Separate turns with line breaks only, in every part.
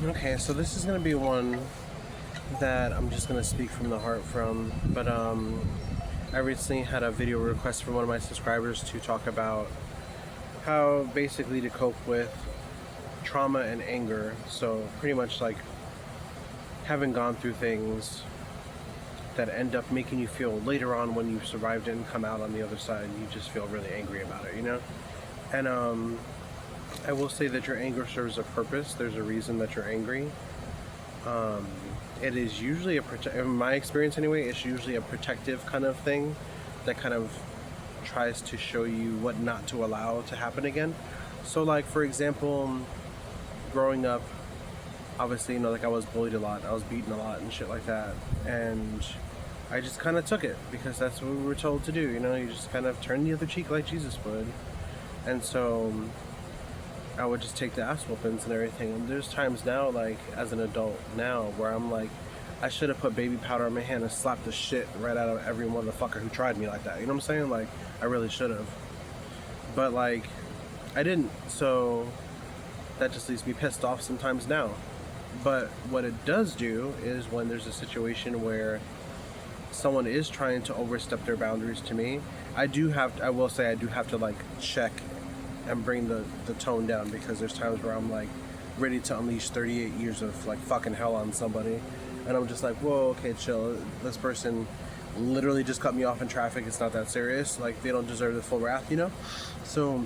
Okay, so this is gonna be one that I'm just gonna speak from the heart from, but I recently had a video request from one of my subscribers to talk about how basically to cope with trauma and anger. So pretty much like having gone through things that end up making you feel later on when you've survived it and come out on the other side, you just feel really angry about it, you know? And I will say that your anger serves a purpose. There's a reason that you're angry. Um, it is usually in my experience anyway, it's usually a protective kind of thing that kind of tries to show you what not to allow to happen again. So like for example, growing up, obviously, you know, like I was bullied a lot, I was beaten a lot and shit like that. And I just kind of took it because that's what we were told to do, you know, you just kind of turn the other cheek like Jesus would. And so I would just take the ass whoopings and everything. And there's times now, like as an adult now, where I'm like, I should have put baby powder on my hand and slapped the shit right out of every motherfucker who tried me like that. You know what I'm saying? Like, I really should have. But like, I didn't. So that just leaves me pissed off sometimes now. But what it does do is when there's a situation where someone is trying to overstep their boundaries to me, I will say I do have to like check and bring the tone down, because there's times where I'm like ready to unleash 38 years of like fucking hell on somebody, and I'm just like, whoa, okay, chill. This person literally just cut me off in traffic. It's not that serious. Like, they don't deserve the full wrath, you know? So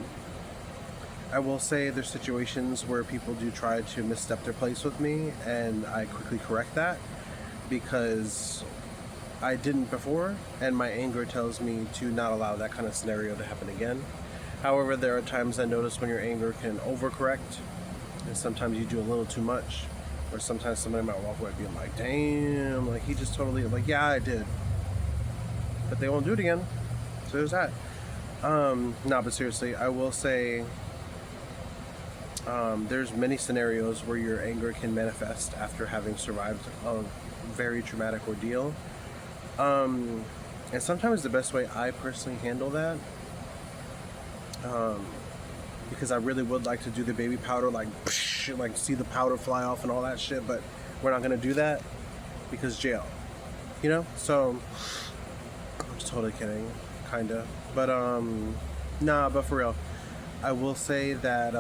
I will say there's situations where people do try to misstep their place with me, and I quickly correct that because I didn't before, and my anger tells me to not allow that kind of scenario to happen again. However, there are times I notice when your anger can overcorrect, and sometimes you do a little too much, or sometimes somebody might walk away being like, damn, like he just totally, like, yeah, I did. But they won't do it again. So there's that. No, but seriously, I will say there's many scenarios where your anger can manifest after having survived a very traumatic ordeal. And sometimes the best way I personally handle that, because I really would like to do the baby powder, like, psh, like see the powder fly off and all that shit, but we're not gonna do that because jail, you know? So I'm just totally kidding, kinda. But nah, but for real, I will say that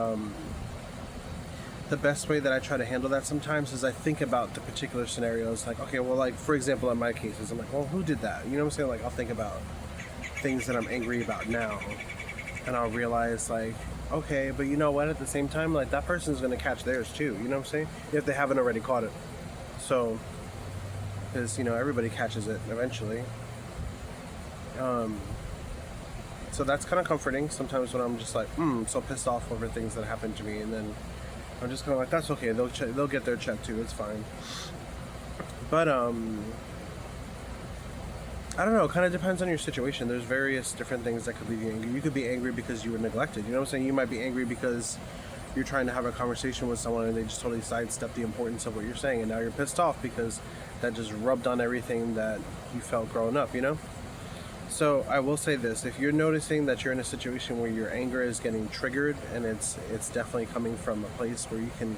the best way that I try to handle that sometimes is I think about the particular scenarios. Like, okay, well, like for example, in my cases, I'm like, well, who did that? You know what I'm saying? Like, I'll think about things that I'm angry about now, and I'll realize like, okay, but you know what? At the same time, like that person's gonna catch theirs too. You know what I'm saying? If they haven't already caught it. So, because you know everybody catches it eventually. So that's kind of comforting sometimes when I'm just like, so pissed off over things that happened to me, and then I'm just kind of like, that's okay. They'll get their check too. It's fine. But I don't know. It kind of depends on your situation. There's various different things that could leave you angry. You could be angry because you were neglected. You know what I'm saying? You might be angry because you're trying to have a conversation with someone and they just totally sidestep the importance of what you're saying, and now you're pissed off because that just rubbed on everything that you felt growing up. You know? So I will say this: if you're noticing that you're in a situation where your anger is getting triggered, and it's definitely coming from a place where you can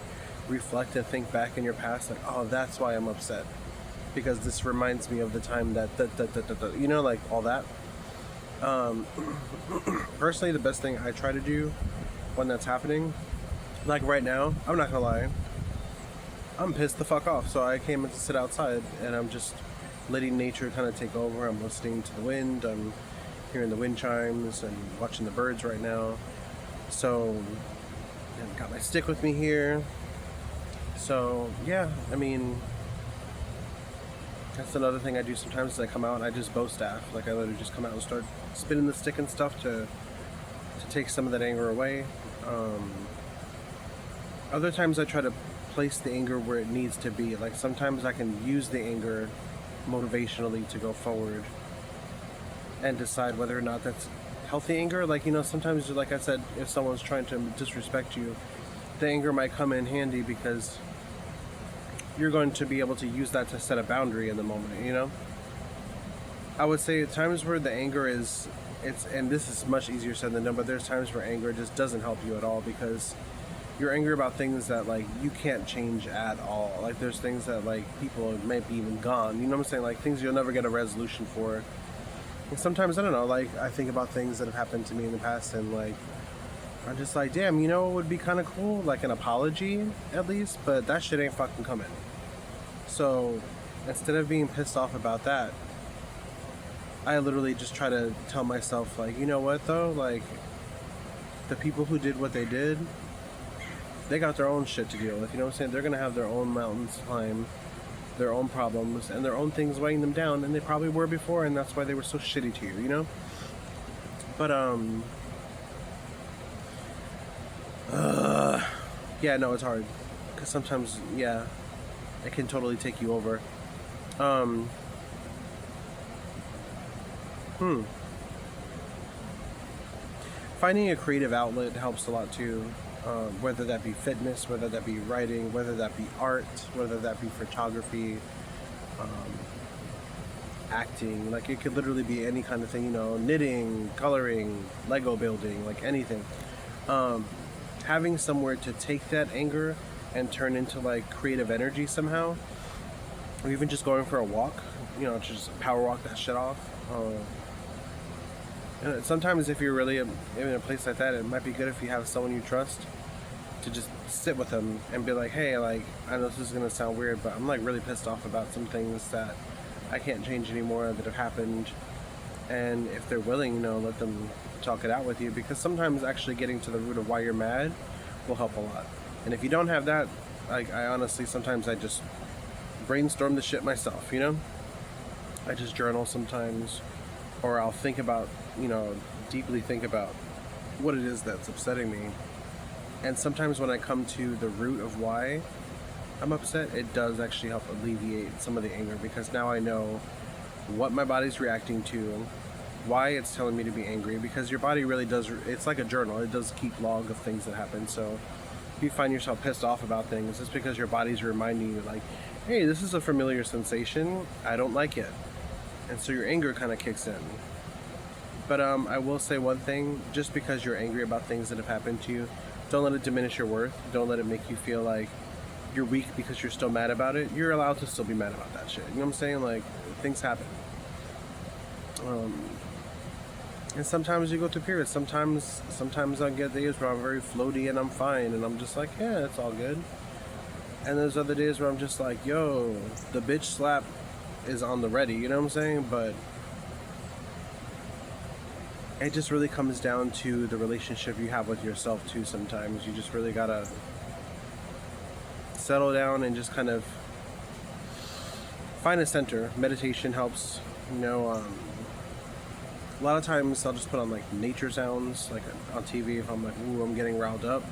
reflect and think back in your past, like, oh, that's why I'm upset, because this reminds me of the time that you know, like all that. Personally, the best thing I try to do when that's happening, like right now, I'm not gonna lie, I'm pissed the fuck off. So I came in to sit outside, and I'm just letting nature kind of take over. I'm listening to the wind. I'm hearing the wind chimes and watching the birds right now. So I've got my stick with me here. So yeah, I mean, that's another thing I do sometimes is I come out and I just bow staff. Like I literally just come out and start spinning the stick and stuff to take some of that anger away. Other times I try to place the anger where it needs to be. Like sometimes I can use the anger motivationally to go forward and decide whether or not that's healthy anger. Like, you know, sometimes, like I said, if someone's trying to disrespect you, the anger might come in handy because you're going to be able to use that to set a boundary in the moment, you know? I would say at times where the anger is, and this is much easier said than done, but there's times where anger just doesn't help you at all, because you're angry about things that like you can't change at all. Like there's things that like people might be even gone. You know what I'm saying? Like things you'll never get a resolution for. And sometimes I don't know. Like I think about things that have happened to me in the past, and like I'm just like, damn, you know, it would be kind of cool, like an apology at least. But that shit ain't fucking coming. So instead of being pissed off about that, I literally just try to tell myself, like, you know what though, like the people who did what they did, they got their own shit to deal with. You know what I'm saying? They're gonna have their own mountains to climb, their own problems, and their own things weighing them down, and they probably were before, and that's why they were so shitty to you, you know? But yeah, no, it's hard, because sometimes, yeah, it can totally take you over. Finding a creative outlet helps a lot too. Whether that be fitness, whether that be writing, whether that be art, whether that be photography, acting. Like it could literally be any kind of thing, you know, knitting, coloring, Lego building, like anything. Having somewhere to take that anger and turn into like creative energy somehow, or even just going for a walk, you know, just power walk that shit off. And sometimes if you're really in a place like that, it might be good if you have someone you trust to just sit with them and be like, hey, like, I know this is gonna sound weird, but I'm like really pissed off about some things that I can't change anymore that have happened. And if they're willing, you know, let them talk it out with you, because sometimes actually getting to the root of why you're mad will help a lot. And if you don't have that, like, I honestly, sometimes I just brainstorm the shit myself, you know? I just journal sometimes, or I'll think about, you know, deeply think about what it is that's upsetting me. And sometimes when I come to the root of why I'm upset, it does actually help alleviate some of the anger, because now I know what my body's reacting to, why it's telling me to be angry, because your body really does, it's like a journal, it does keep log of things that happen. So if you find yourself pissed off about things, it's because your body's reminding you, like, hey, this is a familiar sensation, I don't like it. And so your anger kind of kicks in. But I will say one thing, just because you're angry about things that have happened to you, don't let it diminish your worth. Don't let it make you feel like you're weak because you're still mad about it. You're allowed to still be mad about that shit. You know what I'm saying? Like, things happen. And sometimes you go through periods. Sometimes I get days where I'm very floaty and I'm fine, and I'm just like, yeah, it's all good. And there's other days where I'm just like, yo, the bitch slap is on the ready. You know what I'm saying? But it just really comes down to the relationship you have with yourself too. Sometimes you just really gotta settle down and just kind of find a center. Meditation helps, you know. A lot of times I'll just put on like nature sounds, like on TV. If I'm like, ooh, I'm getting riled up,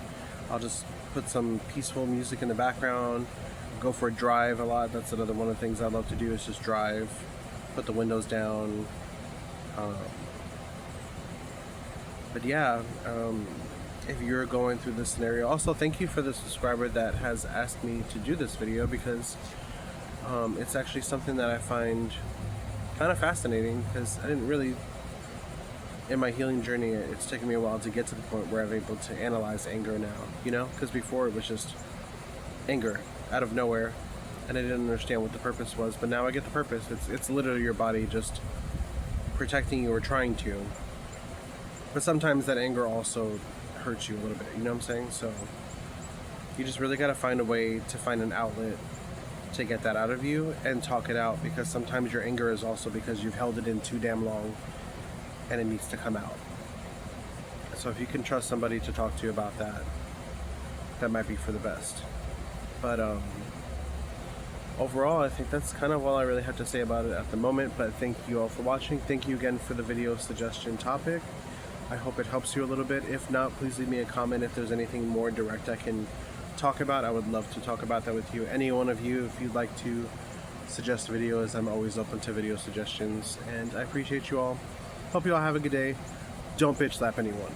I'll just put some peaceful music in the background, go for a drive a lot. That's another one of the things I love to do, is just drive, put the windows down. But yeah, if you're going through this scenario, also thank you for the subscriber that has asked me to do this video, because it's actually something that I find kind of fascinating, because I didn't really, in my healing journey, it's taken me a while to get to the point where I'm able to analyze anger now, you know, because before it was just anger out of nowhere, and I didn't understand what the purpose was, but now I get the purpose. It's literally your body just protecting you, or trying to. But sometimes that anger also hurts you a little bit, you know what I'm saying? So you just really got to find a way to find an outlet to get that out of you and talk it out, because sometimes your anger is also because you've held it in too damn long and it needs to come out. So if you can trust somebody to talk to you about that, that might be for the best. But overall, I think that's kind of all I really have to say about it at the moment. But thank you all for watching. Thank you again for the video suggestion topic. I hope it helps you a little bit. If not, please leave me a comment if there's anything more direct I can talk about. I would love to talk about that with you. Any one of you, if you'd like to suggest videos, I'm always open to video suggestions. And I appreciate you all. Hope you all have a good day. Don't bitch slap anyone.